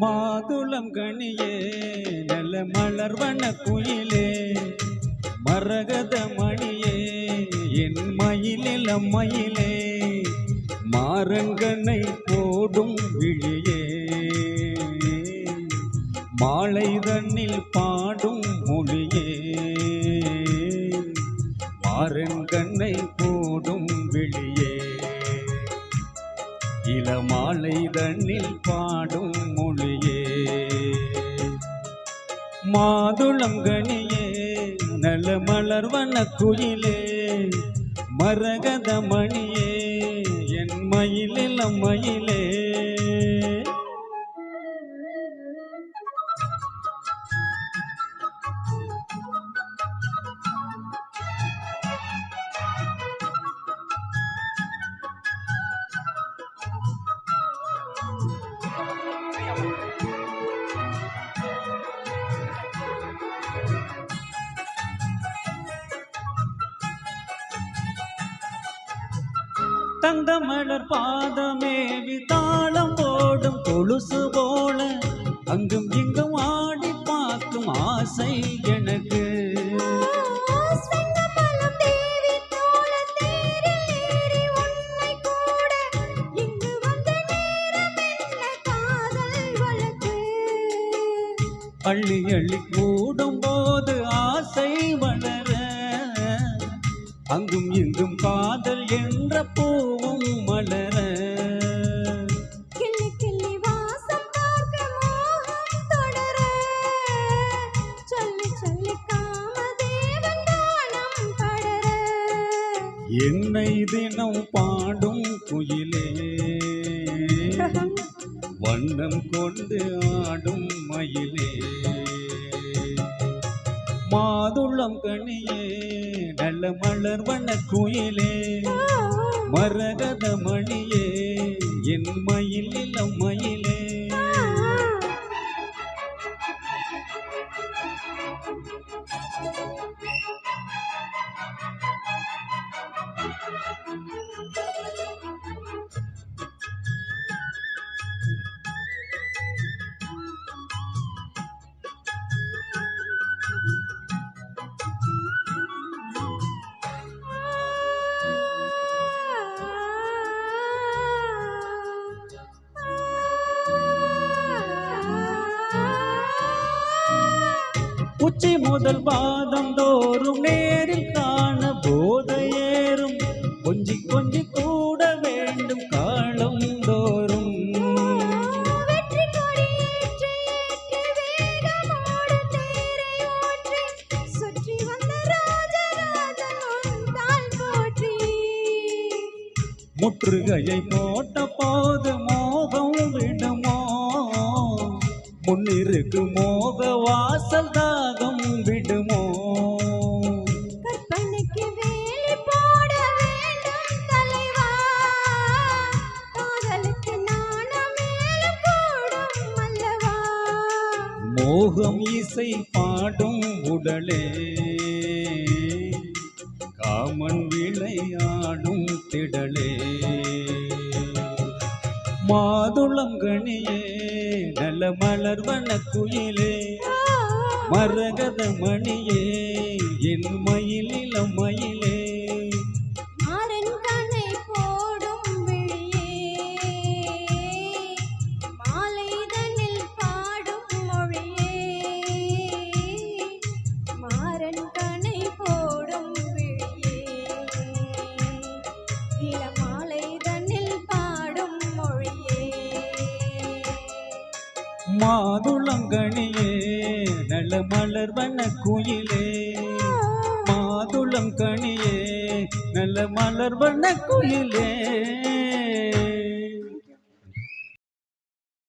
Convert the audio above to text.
மாதுளம் கனியே நல்ல மலர்வன குயிலே மரகத மணியே என் மயிலிலம் மயிலே மாறங்கனை போடும் விழியே மாலை தன்னில் பாடும் மொழியே மாறங்கனை போடும் விழியே இளமாலை தன்னில் பாடும் மொழியே மாதுளம் கனியே நல்ல மலர்வன குயிலே மரகத மணியே என் மயிலிலம் மயிலே தந்த மலர் பாதமேவி தாளம் போடும் கொலுசு போல அங்கும் இங்கும் ஆடி பார்க்கும் ஆசை எனக்கு அள்ளி அள்ளி கூடும் போது ஆசை வளர அங்கும் இங்கும் காதல் என்ற பூவும் மலர கிள்ளி கிள்ளி வாசம் பார்க்க மோகம் தொடர சொல்லி சொல்லி காமதேவன் தாளம் படர என்னை தினம் பாடும் குயிலே வண்ணம் கொண்டு ஆடும் மயிலே மாதுளம் கனியே நல்ல மலர்வன குயிலே மரகத மணியே என் மயிலிலம் மயிலே உச்சி முதல் பாதம் தோறும் நேரில் காண போதையேறும் கொஞ்சி கொஞ்சி கூட வேண்டும் காலம் தோறும் முற்றுகையை போட்ட போது மோகம் விடுமோ முன்னிருக்கு மோக வாசல் தாகம் விடுமோ கற்பனைக்கு வேலி போட வேண்டும் தலைவா காதலுக்கு நாணம் மேலும் கூடும் அல்லவா மோகம் இசை பாடும் உடலே காமன் விளையாடும் திடலே மாதுளம் கனியே நல்ல மலர்வன குயிலே மரகத மணியே என் மயிலிலம் மயிலே மாறன் கனை போடும் விழியே மாலை தன்னில் பாடும் மொழியே மாறன் கனை போடும் விழியே இளமாலை தன்னில் பாடும் மொழியே மாதுளம் கனியே நல்ல மலர்வன குயிலே மாதுளம் கனியே நல்ல மலர்வன குயிலே